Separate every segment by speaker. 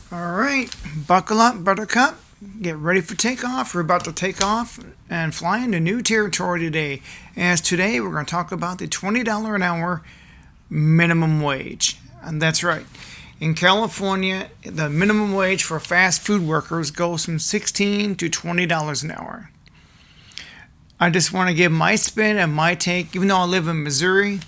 Speaker 1: All right, buckle up, Buttercup. Get ready for takeoff. We're about to take off and fly into new territory today. As today, we're going to talk about the $20 an hour minimum wage. And that's right. In California, the minimum wage for fast food workers goes from $16 to $20 an hour. I just want to give my spin and my take, even though I live in Missouri,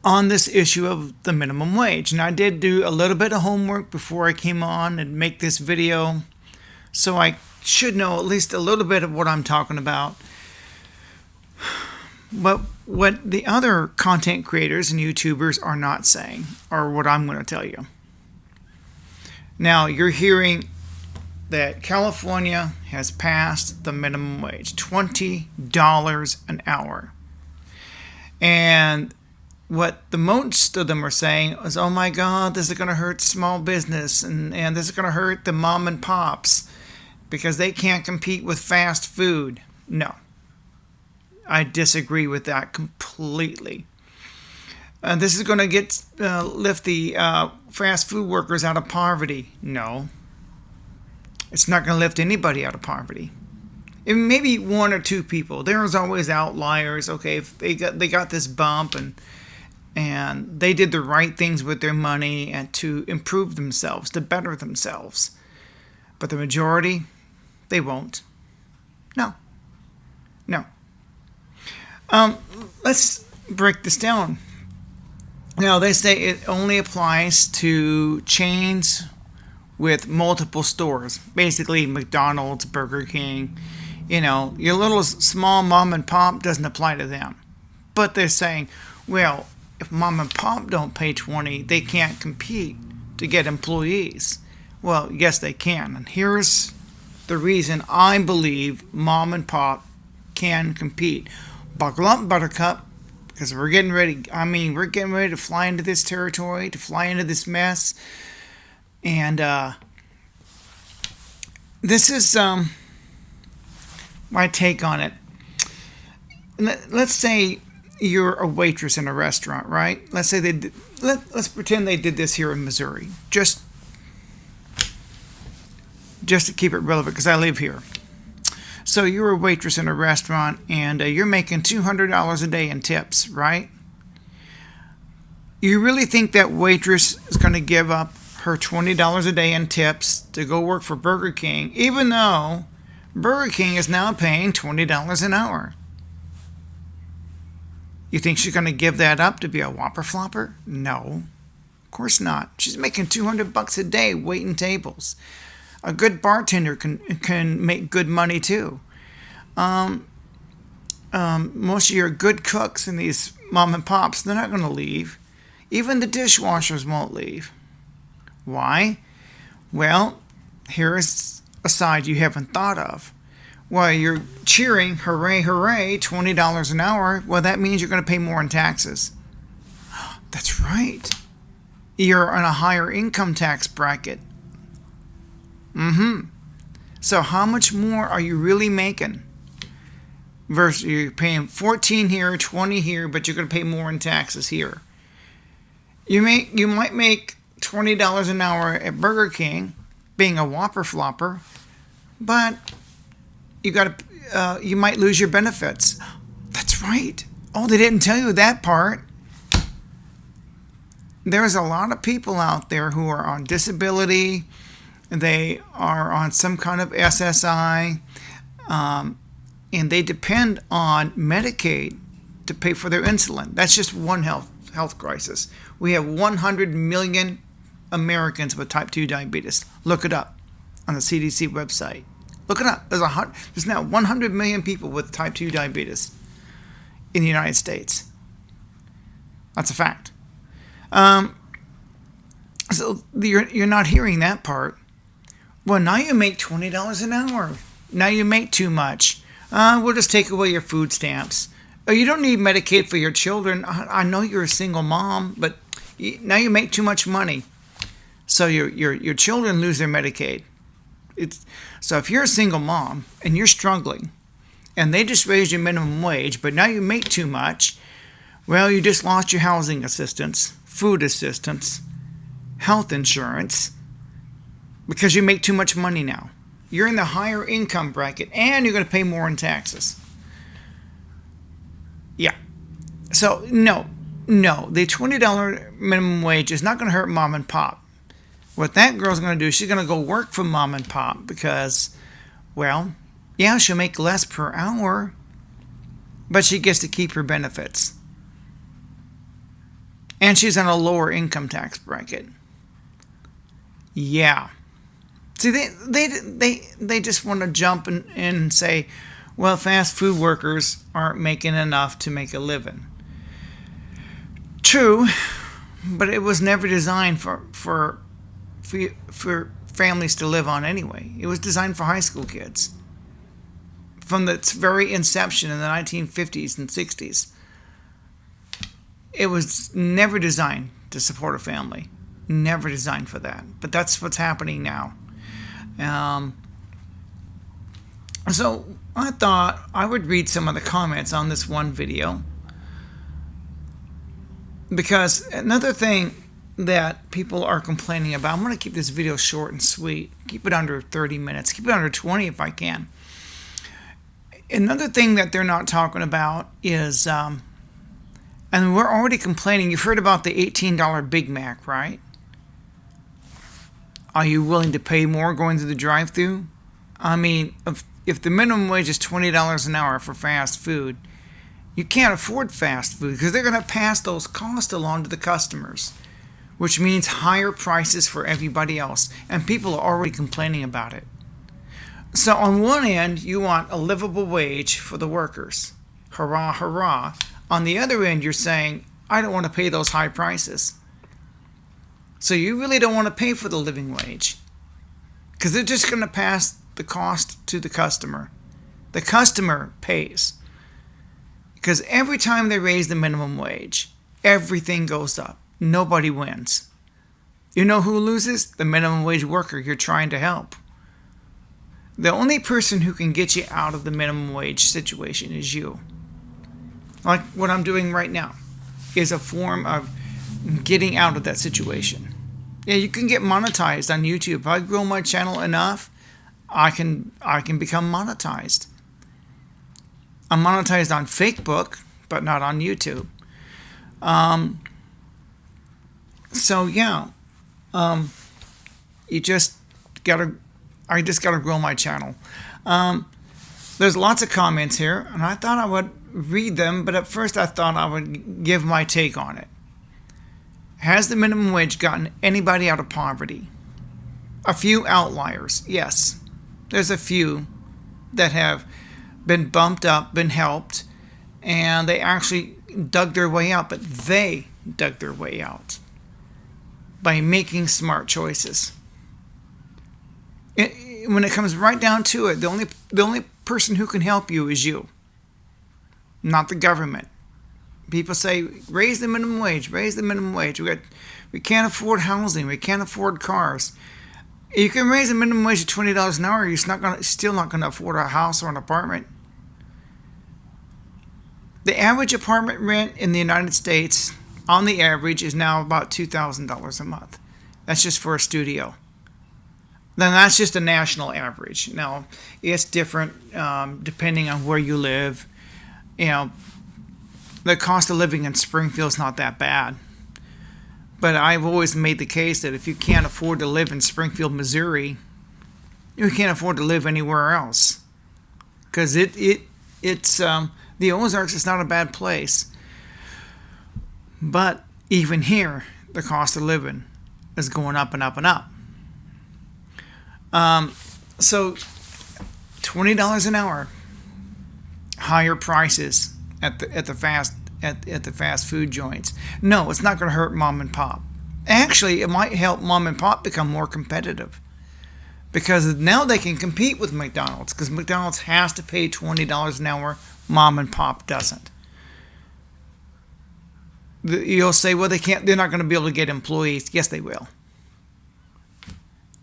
Speaker 1: on this issue of the minimum wage. And I did do a little bit of homework before I came on and make this video, so I should know at least a little bit of what I'm talking about. But what the other content creators and YouTubers are not saying, or what I'm going to tell you. Now, you're hearing that California has passed the minimum wage, $20 an hour. And what the most of them are saying is, oh my God, this is going to hurt small business and this is going to hurt the mom and pops because they can't compete with fast food. No, I disagree with that completely. This is going to lift the fast food workers out of poverty. No, it's not going to lift anybody out of poverty. And maybe one or two people. There's always outliers. Okay, if they got this bump and they did the right things with their money and to improve themselves, to better themselves. But the majority, they won't. No. Let's break this down. Now, they say it only applies to chains with multiple stores. Basically, McDonald's, Burger King. Your little small mom and pop doesn't apply to them. But they're saying, well, if mom and pop don't pay $20, they can't compete to get employees. Well, yes, they can. And here's the reason I believe mom and pop can compete. Buckle up, Buttercup, because we're getting ready. We're getting ready to fly into this territory, to fly into this mess. And this is my take on it. Let's say you're a waitress in a restaurant, right? Let's say let's pretend they did this here in Missouri, just to keep it relevant, because I live here. So you're a waitress in a restaurant, and you're making $200 a day in tips, right? You really think that waitress is going to give up her $20 a day in tips to go work for Burger King, even though Burger King is now paying $20 an hour? You think she's going to give that up to be a Whopper Flopper? No, of course not. She's making $200 a day waiting tables. A good bartender can make good money too. Most of your good cooks in these mom and pops, they're not going to leave. Even the dishwashers won't leave. Why? Well, here's a side you haven't thought of. Well, you're cheering, hooray, hooray, $20 an hour. Well, that means you're going to pay more in taxes. That's right. You're on a higher income tax bracket. So how much more are you really making? Versus you're paying 14 here, 20 here, but you're going to pay more in taxes here. You might make $20 an hour at Burger King, being a Whopper Flopper, but you might lose your benefits. That's right. Oh, they didn't tell you that part. There's a lot of people out there who are on disability. They are on some kind of SSI, and they depend on Medicaid to pay for their insulin. That's just one health crisis. We have 100 million Americans with type 2 diabetes. Look it up on the CDC website. Look it up. There's now 100 million people with type 2 diabetes in the United States. That's a fact. So you're not hearing that part. Well, now you make $20 an hour. Now you make too much. We'll just take away your food stamps. You don't need Medicaid for your children. I know you're a single mom, but now you make too much money. So your children lose their Medicaid. So if you're a single mom and you're struggling, and they just raised your minimum wage, but now you make too much, well, you just lost your housing assistance, food assistance, health insurance because you make too much money now. You're in the higher income bracket and you're going to pay more in taxes. Yeah. So, no, the $20 minimum wage is not going to hurt mom and pop. What that girl's going to do, she's going to go work for mom and pop because, well, yeah, she'll make less per hour, but she gets to keep her benefits. And she's on a lower income tax bracket. Yeah. See, they just want to jump in and say, well, fast food workers aren't making enough to make a living. True, but it was never designed for families to live on anyway. It was designed for high school kids. From its very inception in the 1950s and 60s. It was never designed to support a family. Never designed for that. But that's what's happening now. So I thought I would read some of the comments on this one video. Because another thing that people are complaining about, I'm going to keep this video short and sweet. Keep it under 30 minutes. Keep it under 20 if I can. Another thing that they're not talking about is, and we're already complaining, you've heard about the $18 Big Mac, right? Are you willing to pay more going through the drive-thru? I mean, if the minimum wage is $20 an hour for fast food, you can't afford fast food because they're going to pass those costs along to the customers, which means higher prices for everybody else. And people are already complaining about it. So on one end, you want a livable wage for the workers. Hurrah, hurrah. On the other end, you're saying, I don't want to pay those high prices. So you really don't want to pay for the living wage because they're just going to pass the cost to the customer. The customer pays. Because every time they raise the minimum wage, everything goes up. Nobody wins. You know who loses? The minimum wage worker you're trying to help. The only person who can get you out of the minimum wage situation is you. Like what I'm doing right now is a form of getting out of that situation. Yeah, you can get monetized on YouTube. If I grow my channel enough, I can become monetized. I'm monetized on Facebook, but not on YouTube. So yeah, I just gotta grow my channel. There's lots of comments here, and I thought I would read them, but at first I thought I would give my take on it. Has the minimum wage gotten anybody out of poverty? A few outliers, yes. There's a few that have been bumped up, been helped, and they actually dug their way out, but they dug their way out by making smart choices. When it comes right down to it, the only person who can help you is you, not the government. People say, raise the minimum wage, raise the minimum wage. We can't afford housing, we can't afford cars. You can raise the minimum wage to $20 an hour, you're still not going to afford a house or an apartment. The average apartment rent in the United States, on the average, is now about $2,000 a month. That's just for a studio. Then that's just a national average. Now, it's different depending on where you live. You know, the cost of living in Springfield is not that bad. But I've always made the case that if you can't afford to live in Springfield, Missouri, you can't afford to live anywhere else. Because it's the Ozarks is not a bad place. But even here, the cost of living is going up and up and up. So $20 an hour, higher prices at the fast food joints. No, it's not going to hurt mom and pop. Actually, it might help mom and pop become more competitive because now they can compete with McDonald's because McDonald's has to pay $20 an hour. Mom and pop doesn't. You'll say, well, they're not going to be able to get employees. Yes, they will.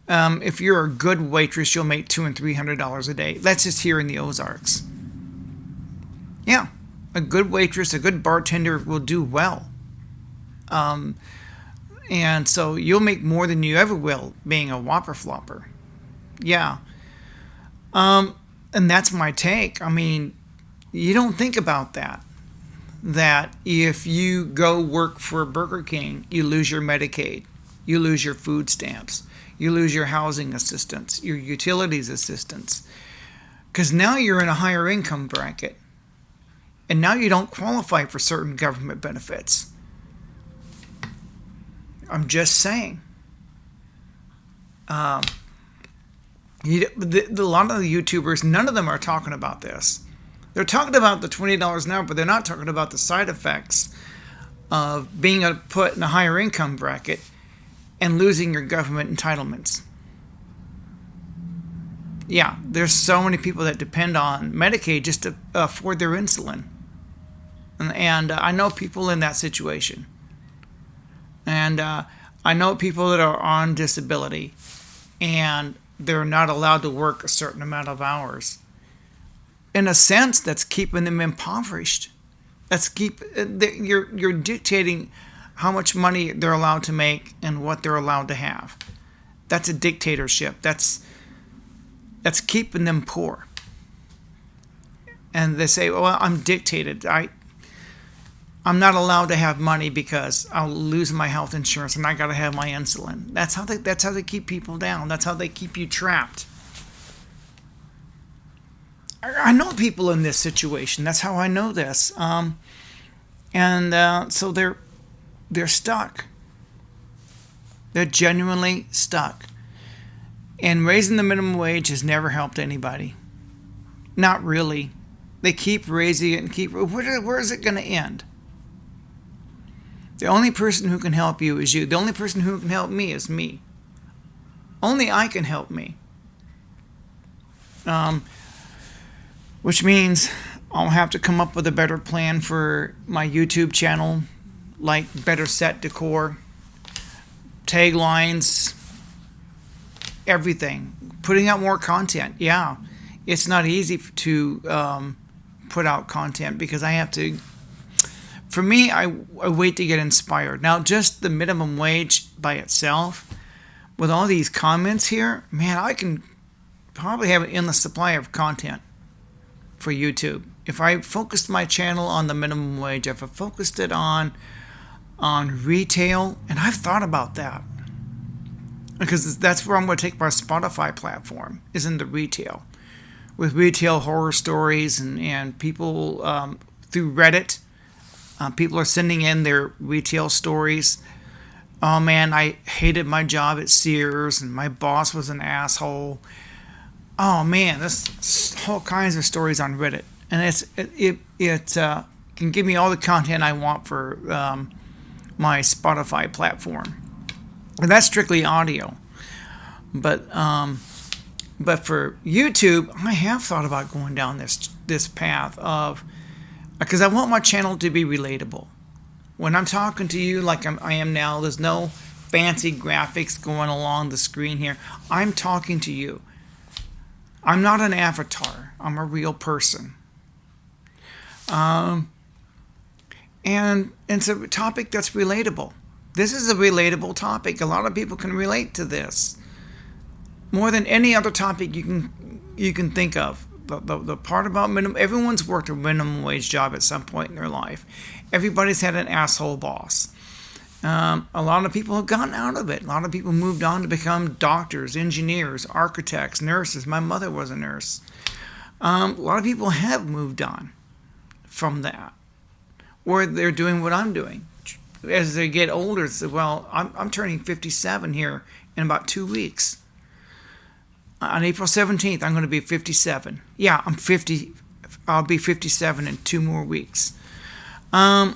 Speaker 1: If you're a good waitress, you'll make $200 and $300 a day. That's just here in the Ozarks. Yeah, a good waitress, a good bartender will do well. And so you'll make more than you ever will being a whopper flopper. Yeah. And that's my take. I mean, you don't think about that. That if you go work for Burger King, you lose your Medicaid, you lose your food stamps, you lose your housing assistance, your utilities assistance. Because now you're in a higher income bracket. And now you don't qualify for certain government benefits. I'm just saying. A lot of the YouTubers, none of them are talking about this. They're talking about the $20 an hour, but they're not talking about the side effects of being put in a higher income bracket and losing your government entitlements. Yeah, there's so many people that depend on Medicaid just to afford their insulin. And I know people in that situation. And I know people that are on disability and they're not allowed to work a certain amount of hours. In a sense, that's keeping them impoverished. You're dictating how much money they're allowed to make and what they're allowed to have. That's a dictatorship. That's keeping them poor. And they say, "Well, I'm dictated. I'm not allowed to have money because I'll lose my health insurance and I got to have my insulin." That's how they keep people down. That's how they keep you trapped. I know people in this situation. That's how I know this. So they're stuck. They're genuinely stuck. And raising the minimum wage has never helped anybody. Not really. They keep raising it and where is it going to end? The only person who can help you is you. The only person who can help me is me. Only I can help me. Which means I'll have to come up with a better plan for my YouTube channel, like better set decor, taglines, everything. Putting out more content. Yeah, it's not easy to put out content because I have to. For me, I wait to get inspired. Now, just the minimum wage by itself, with all these comments here, man, I can probably have an endless supply of content for YouTube. If I focused my channel on the minimum wage, if I focused it on retail, and I've thought about that, because that's where I'm going to take my Spotify platform, is in the retail, with retail horror stories and people through Reddit. People are sending in their retail stories. Oh man, I hated my job at Sears and my boss was an asshole. Oh man, there's all kinds of stories on Reddit, and it can give me all the content I want for my Spotify platform, and that's strictly audio. But for YouTube, I have thought about going down this path of, because I want my channel to be relatable. When I'm talking to you like I am now, there's no fancy graphics going along the screen here. I'm talking to you. I'm not an avatar. I'm a real person. And it's a topic that's relatable. This is a relatable topic. A lot of people can relate to this. More than any other topic you can think of. The part about minimum, everyone's worked a minimum wage job at some point in their life. Everybody's had an asshole boss. A lot of people have gotten out of it. A lot of people moved on to become doctors, engineers, architects, nurses. My mother was a nurse. A lot of people have moved on from that, or they're doing what I'm doing. As they get older, it's, well, I'm turning 57 here in about 2 weeks. On April 17th, I'm going to be 57. Yeah, I'm 50. I'll be 57 in 2 more weeks. I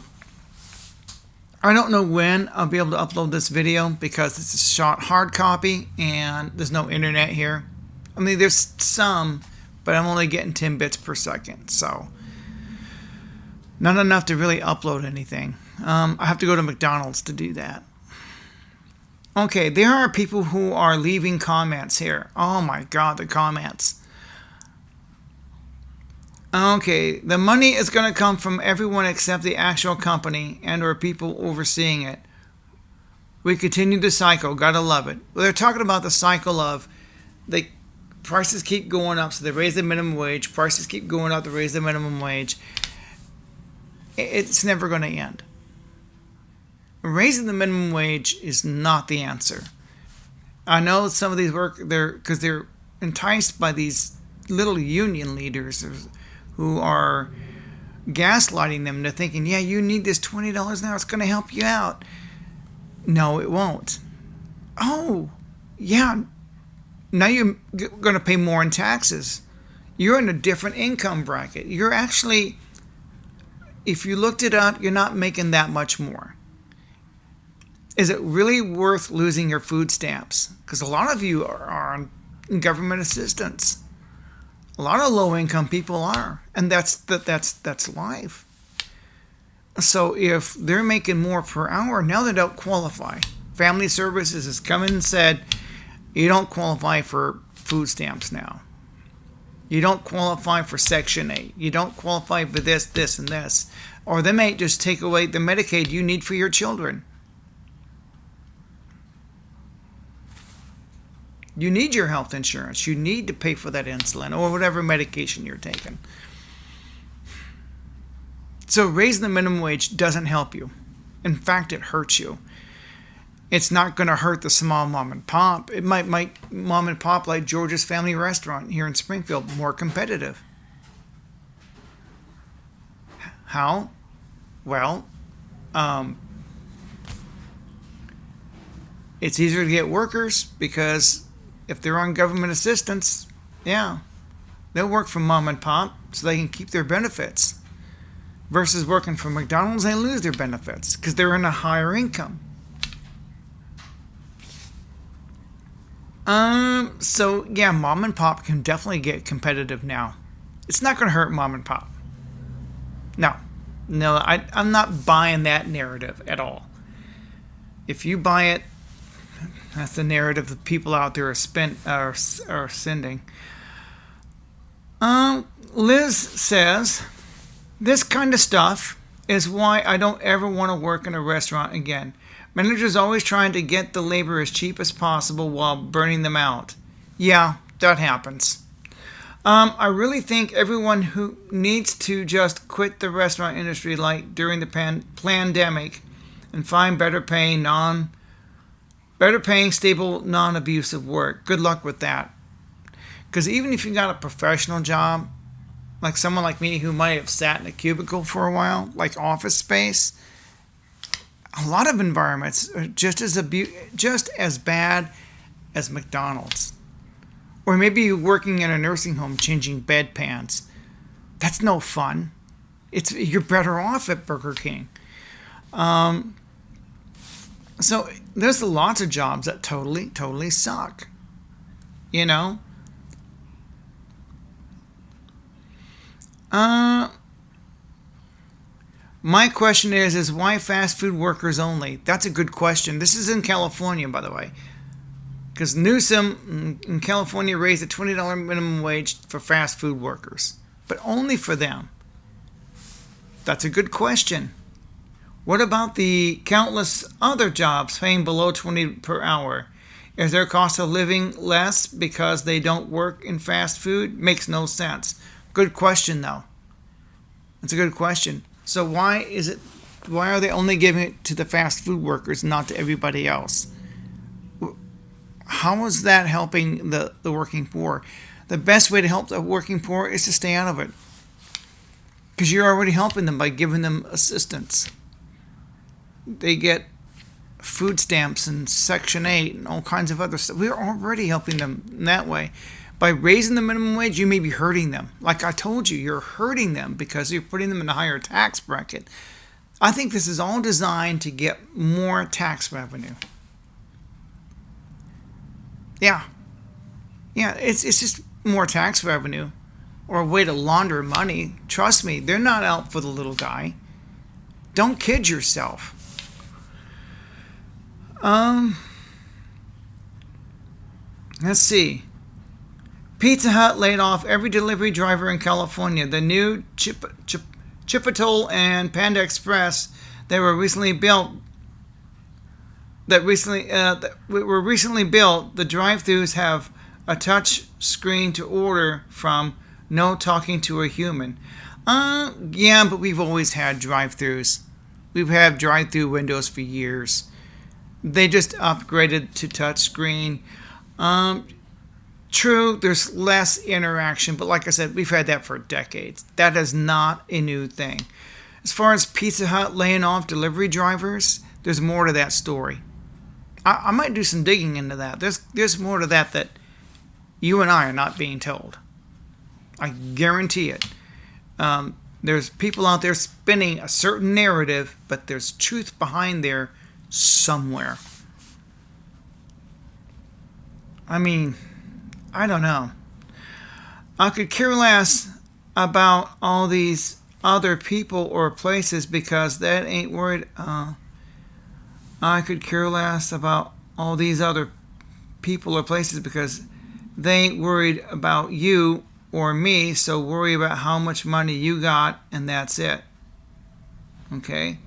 Speaker 1: don't know when I'll be able to upload this video because it's a shot hard copy and there's no internet here. I mean, there's some, but I'm only getting 10 bits per second, so not enough to really upload anything. I have to go to McDonald's to do that. Okay, there are people who are leaving comments here. Oh my God, the comments. Okay, the money is going to come from everyone except the actual company and or people overseeing it. We continue the cycle. Gotta love it. Well, they're talking about the cycle of the prices keep going up, so they raise the minimum wage. Prices keep going up, they raise the minimum wage. It's never going to end. Raising the minimum wage is not the answer. I know some of these work there because they're enticed by these little union leaders who are gaslighting them into thinking, yeah, you need this $20 an hour, it's going to help you out. No, it won't. Oh, yeah, now you're going to pay more in taxes. You're in a different income bracket. You're actually, if you looked it up, you're not making that much more. Is it really worth losing your food stamps? Because a lot of you are on government assistance. A lot of low-income people are, and that's life. So if they're making more per hour, now they don't qualify. Family Services has come in and said, you don't qualify for food stamps now. You don't qualify for Section 8. You don't qualify for this, this, and this. Or they may just take away the Medicaid you need for your children. You need your health insurance. You need to pay for that insulin or whatever medication you're taking. So raising the minimum wage doesn't help you. In fact, it hurts you. It's not going to hurt the small mom and pop. It might make mom and pop like George's Family Restaurant here in Springfield more competitive. How? Well, it's easier to get workers because if they're on government assistance, yeah, they'll work for mom and pop so they can keep their benefits. Versus working for McDonald's, they lose their benefits because they're in a higher income. So yeah, mom and pop can definitely get competitive now. It's not going to hurt mom and pop. No, I'm not buying that narrative at all. If you buy it, that's the narrative the people out there are sending. Liz says, this kind of stuff is why I don't ever want to work in a restaurant again. Managers always trying to get the labor as cheap as possible while burning them out. Yeah, that happens. I really think everyone who needs to just quit the restaurant industry like during the pandemic and find better paying, stable, non-abusive work. Good luck with that. Because even if you got a professional job, like someone like me who might have sat in a cubicle for a while, like office space, a lot of environments are just as bad as McDonald's. Or maybe you're working in a nursing home changing bedpans. That's no fun. You're better off at Burger King. So there's lots of jobs that totally suck. You know? My question is why fast food workers only? That's a good question. This is in California, by the way. Because Newsom in California raised the $20 minimum wage for fast food workers. But only for them. That's a good question. What about the countless other jobs paying below $20 per hour? Is their cost of living less because they don't work in fast food? Makes no sense. Good question, though. It's a good question. So why are they only giving it to the fast food workers, not to everybody else? How is that helping the working poor? The best way to help the working poor is to stay out of it. Because you're already helping them by giving them assistance. They get food stamps and Section 8 and all kinds of other stuff. We're already helping them in that way. By raising the minimum wage, you may be hurting them. Like I told you, you're hurting them because you're putting them in a higher tax bracket. I think this is all designed to get more tax revenue. Yeah, it's just more tax revenue or a way to launder money. Trust me, they're not out for the little guy. Don't kid yourself. Let's see. Pizza Hut laid off every delivery driver in California. The new Chipotle and Panda Express that were recently built that were recently built, the drive-throughs have a touch screen to order from, no talking to a human. Yeah, but we've always had drive-throughs. We've had drive-through windows for years. They just upgraded to touch screen. True, there's less interaction, but like I said, we've had that for decades. That is not a new thing. As far as Pizza Hut laying off delivery drivers, there's more to that story. I might do some digging into that. There's more to that you and I are not being told. I guarantee it. There's people out there spinning a certain narrative, but there's truth behind there somewhere. I mean, I don't know. I could care less about all these other people or places because that ain't worried. I could care less about all these other people or places because they ain't worried about you or me, so worry about how much money you got and that's it. Okay?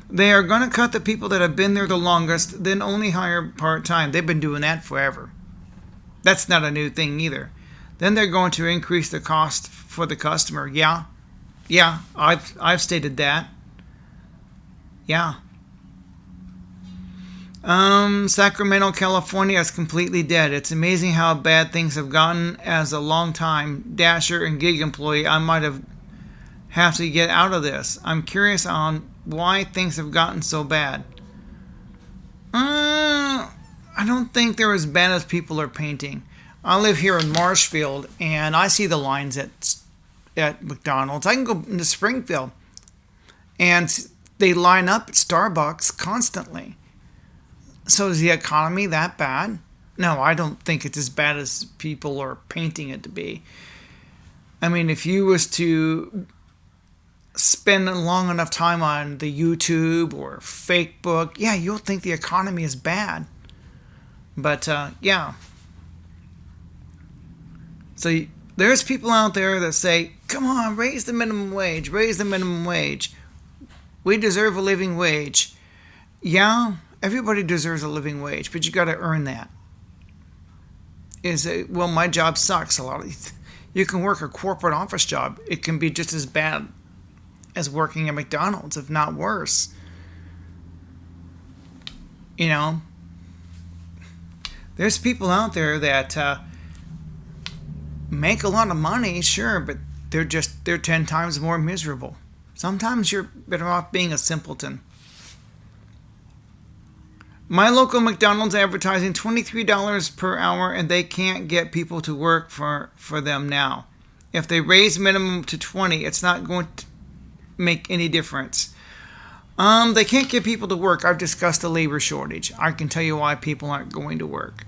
Speaker 1: They are going to cut the people that have been there the longest, then only hire part-time. They've been doing that forever. That's not a new thing either. Then they're going to increase the cost for the customer. Yeah, I've stated that. Yeah. Sacramento, California is completely dead. It's amazing how bad things have gotten. As a long-time Dasher and gig employee, I might have to get out of this. I'm curious on why things have gotten so bad. I don't think they're as bad as people are painting. I live here in Marshfield, and I see the lines at McDonald's. I can go into Springfield, and they line up at Starbucks constantly. So is the economy that bad? No, I don't think it's as bad as people are painting it to be. I mean, if you was to spend long enough time on the YouTube or Facebook, yeah, you'll think the economy is bad. But, yeah. So there's people out there that say, come on, raise the minimum wage, raise the minimum wage. We deserve a living wage. Yeah, everybody deserves a living wage, but you got to earn that. Well, my job sucks. You can work a corporate office job. It can be just as bad as working at McDonald's, if not worse. You know, there's people out there that make a lot of money, sure, but they're 10 times more miserable. Sometimes you're better off being a simpleton. My local McDonald's advertising $23 per hour, and they can't get people to work for them now. If they raise minimum to $20, it's not going to make any difference. They can't get people to work. I've discussed the labor shortage. I can tell you why people aren't going to work.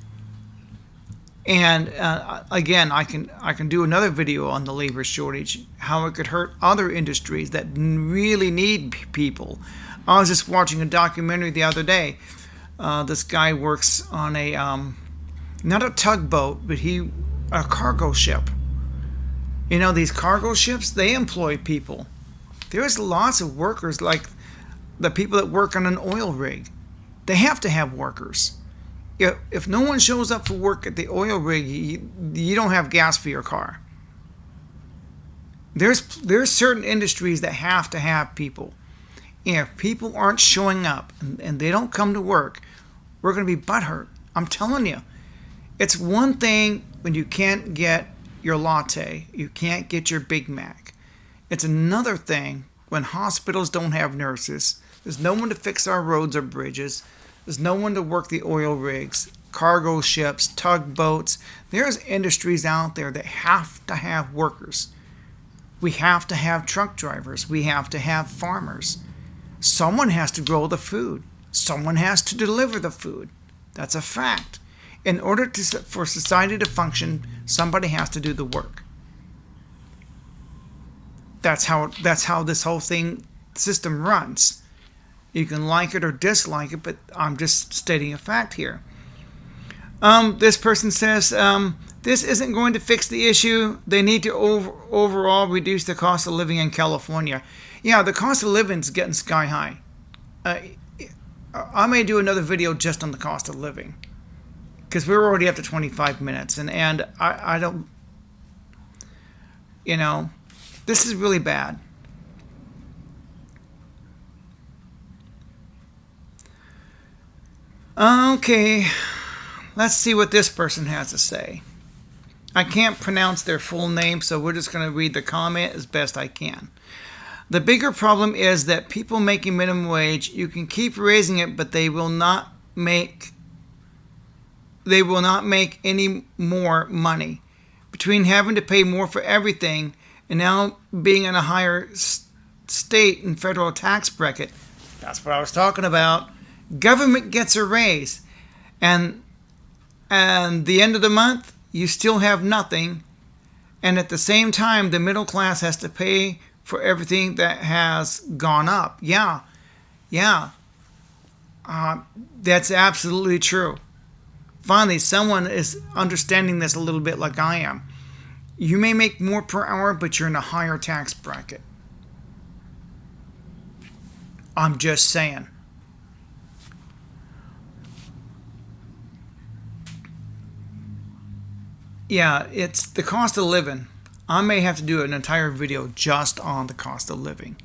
Speaker 1: And again, I can do another video on the labor shortage, how it could hurt other industries that really need people. I was just watching a documentary the other day. This guy works on a not a tugboat, but a cargo ship. You know, these cargo ships, they employ people. There's lots of workers, like the people that work on an oil rig. They have to have workers. If no one shows up for work at the oil rig, you don't have gas for your car. There's certain industries that have to have people. If people aren't showing up and they don't come to work, we're going to be butthurt. I'm telling you. It's one thing when you can't get your latte, you can't get your Big Mac. It's another thing when hospitals don't have nurses. There's no one to fix our roads or bridges. There's no one to work the oil rigs, cargo ships, tugboats. There's industries out there that have to have workers. We have to have truck drivers. We have to have farmers. Someone has to grow the food. Someone has to deliver the food. That's a fact. In order for society to function, somebody has to do the work. That's how this whole system runs. You can like it or dislike it, but I'm just stating a fact here. This person says, This isn't going to fix the issue. They need to overall reduce the cost of living in California. Yeah, the cost of living is getting sky high. I may do another video just on the cost of living, because we're already up to 25 minutes, and I don't, this is really bad. Okay, let's see what this person has to say. I can't pronounce their full name, so we're just going to read the comment as best I can. The bigger problem is that people making minimum wage, you can keep raising it, but they will not make any more money. Between having to pay more for everything and now being in a higher state and federal tax bracket, that's what I was talking about. Government gets a raise, and the end of the month, you still have nothing, and at the same time, the middle class has to pay for everything that has gone up. Yeah, that's absolutely true. Finally, someone is understanding this a little bit like I am. You may make more per hour, but you're in a higher tax bracket. I'm just saying. Yeah, it's the cost of living. I may have to do an entire video just on the cost of living.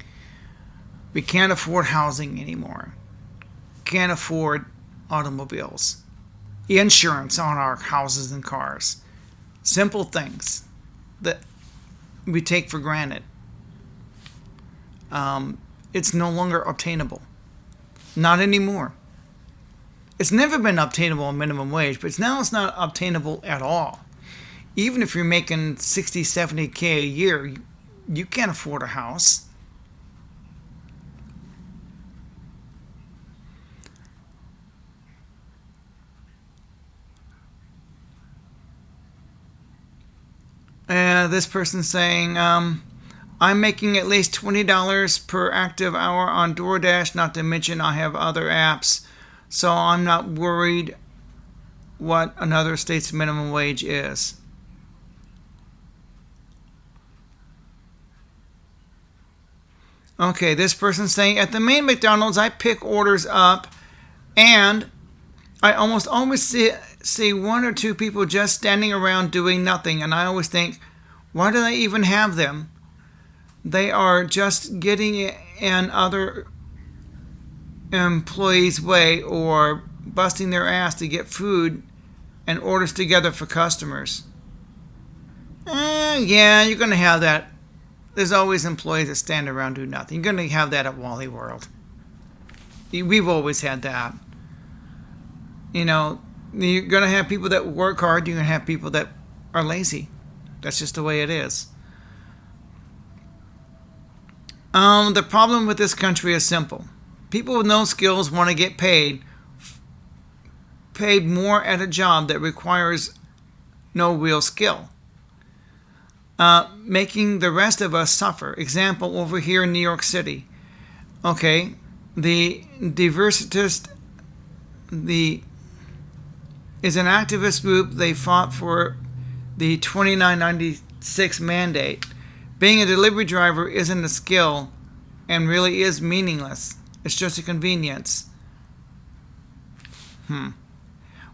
Speaker 1: We can't afford housing anymore. Can't afford automobiles. Insurance on our houses and cars. Simple things that we take for granted. It's no longer obtainable. Not anymore. It's never been obtainable on minimum wage, but now it's not obtainable at all. Even if you're making 60, 70K a year, you can't afford a house. This person's saying, I'm making at least $20 per active hour on DoorDash, not to mention I have other apps, so I'm not worried what another state's minimum wage is. Okay, this person's saying, at the main McDonald's, I pick orders up, and I almost always see one or two people just standing around doing nothing, and I always think, why do they even have them? They are just getting in other employees' way or busting their ass to get food and orders together for customers. Yeah, you're going to have that. There's always employees that stand around and do nothing. You're going to have that at Wally World. We've always had that. You're going to have people that work hard. You're going to have people that are lazy. That's just the way it is. The problem with this country is simple. People with no skills want to get paid more at a job that requires no real skill. Making the rest of us suffer. Example, over here in New York City. Okay, the Diversitist is an activist group. They fought for the 2996 mandate. Being a delivery driver isn't a skill and really is meaningless. It's just a convenience.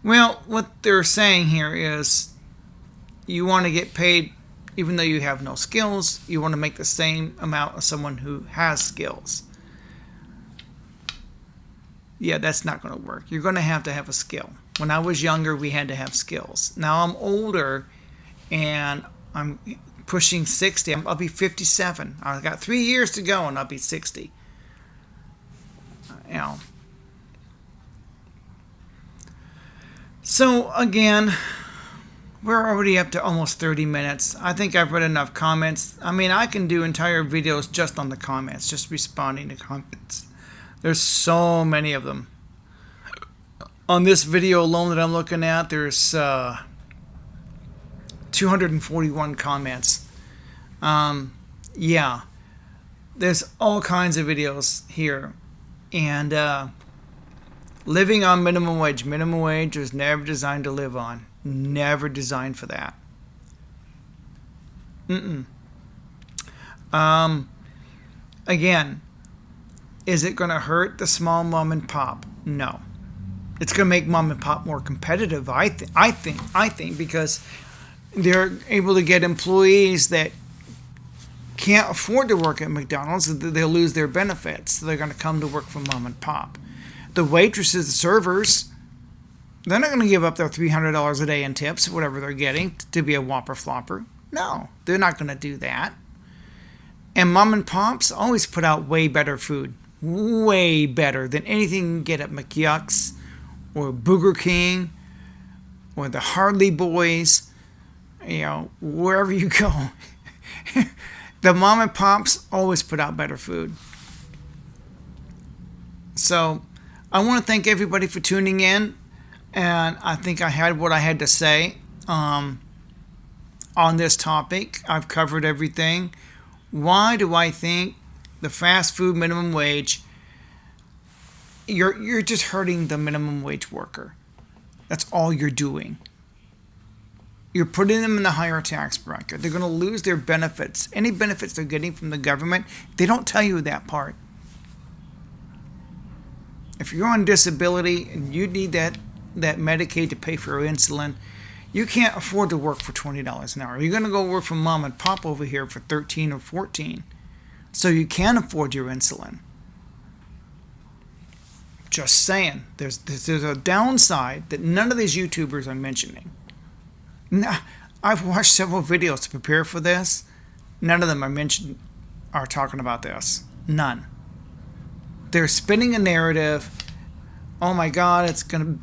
Speaker 1: Well, what they're saying here is you want to get paid even though you have no skills. You want to make the same amount as someone who has skills. Yeah, that's not going to work. You're going to have a skill. When I was younger, we had to have skills. Now I'm older and I'm pushing 60. I'll be 57. I've got 3 years to go and I'll be 60. So again, we're already up to almost 30 minutes. I think I've read enough comments. I mean, I can do entire videos just on the comments, just responding to comments. There's so many of them. On this video alone that I'm looking at, there's 241 comments. Yeah, there's all kinds of videos here. And living on minimum wage. Minimum wage was never designed to live on. Never designed for that. Again, is it going to hurt the small mom and pop? No. It's going to make mom and pop more competitive, I think, because they're able to get employees that can't afford to work at McDonald's. They'll lose their benefits. So they're going to come to work for mom and pop. The waitresses, the servers, they're not going to give up their $300 a day in tips, whatever they're getting, to be a Whopper Flopper. No, they're not going to do that. And mom and pops always put out way better food. Way better than anything you can get at McYucks or Burger King or the Hardly Boys, wherever you go. The mom and pops always put out better food. So I want to thank everybody for tuning in, and I think I had what I had to say on this topic. I've covered everything. Why do I think the fast food minimum wage, you're just hurting the minimum wage worker? That's all you're doing. You're putting them in the higher tax bracket. They're going to lose their benefits. Any benefits they're getting from the government, they don't tell you that part. If you're on disability and you need that Medicaid to pay for your insulin, you can't afford to work for $20 an hour. You're going to go work for mom and pop over here for $13 or $14, so you can afford your insulin. Just saying, there's a downside that none of these YouTubers are mentioning. Now, I've watched several videos to prepare for this. None of them are talking about this. None. They're spinning a narrative. Oh my God, it's gonna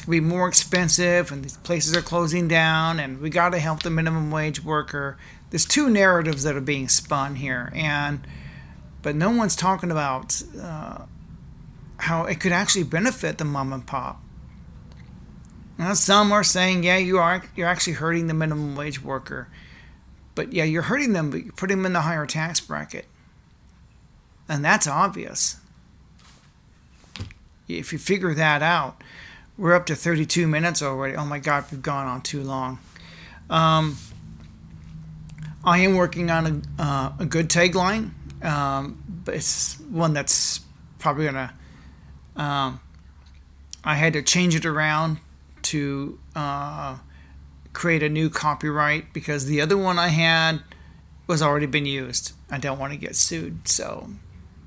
Speaker 1: be more expensive, and these places are closing down, and we got to help the minimum wage worker. There's two narratives that are being spun here, but no one's talking about how it could actually benefit the mom and pop. Now, some are saying, yeah, you're actually hurting the minimum wage worker, but yeah, you're hurting them, but you're putting them in the higher tax bracket, and that's obvious. If you figure that out. We're up to 32 minutes already. Oh my God, we've gone on too long. I am working on a good tagline, but it's one that's probably gonna. I had to change it around to create a new copyright because the other one I had was already been used. I don't want to get sued, so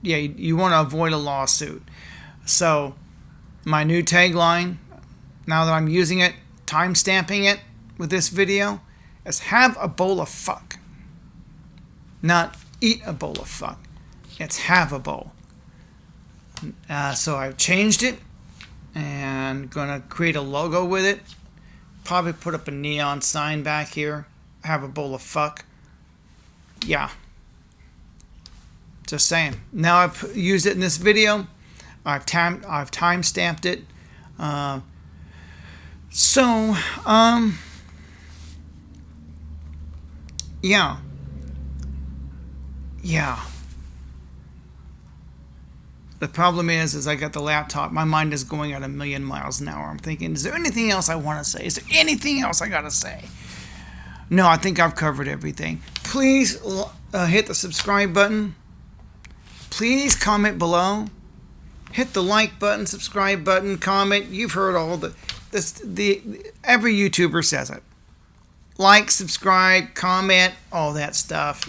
Speaker 1: yeah, you want to avoid a lawsuit. So my new tagline, now that I'm using it, time-stamping it with this video, is have a bowl of fuck. Not eat a bowl of fuck. It's have a bowl. So I've changed it and going to create a logo with it. Probably put up a neon sign back here. Have a bowl of fuck. Yeah. Just saying. Now I've used it in this video. I've time-stamped it. Yeah. The problem is I got the laptop. My mind is going at 1,000,000 miles an hour. I'm thinking, is there anything else I want to say? Is there anything else I got to say? No, I think I've covered everything. Please hit the subscribe button. Please comment below. Hit the like button, subscribe button, comment. You've heard all every YouTuber says it. Like, subscribe, comment, all that stuff.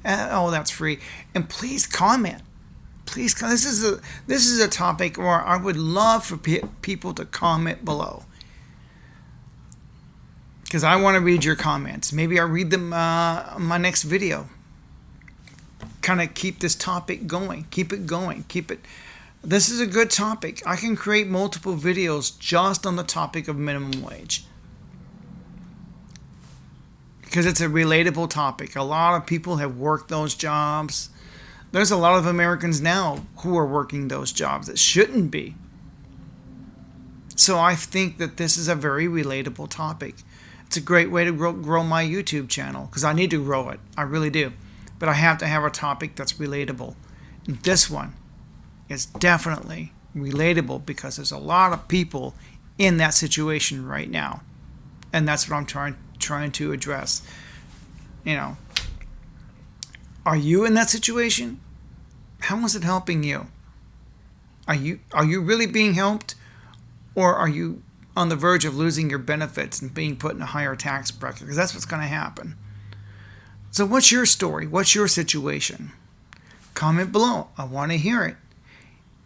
Speaker 1: All that's free. And please comment. Please, this is a topic where I would love for people to comment below, because I want to read your comments. Maybe I'll read them on my next video. Kind of keep this topic going. Keep it going. This is a good topic. I can create multiple videos just on the topic of minimum wage, because it's a relatable topic. A lot of people have worked those jobs. There's a lot of Americans now who are working those jobs that shouldn't be. So I think that this is a very relatable topic. It's a great way to grow my YouTube channel, because I need to grow it. I really do. But I have to have a topic that's relatable. And this one is definitely relatable because there's a lot of people in that situation right now. And that's what I'm trying to address. You know, are you in that situation? How is it helping you? Are you really being helped, or are you on the verge of losing your benefits and being put in a higher tax bracket? Because that's what's going to happen. So what's your story? What's your situation? Comment below. I want to hear it.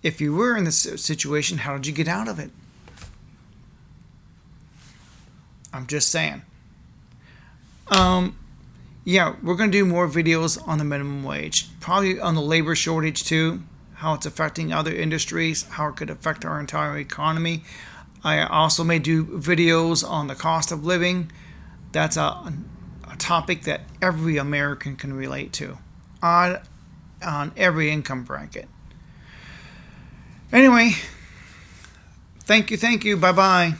Speaker 1: If you were in this situation, how did you get out of it? I'm just saying. Yeah, we're going to do more videos on the minimum wage. Probably on the labor shortage too. How it's affecting other industries. How it could affect our entire economy. I also may do videos on the cost of living. That's a topic that every American can relate to. On every income bracket. Anyway, thank you. Bye-bye.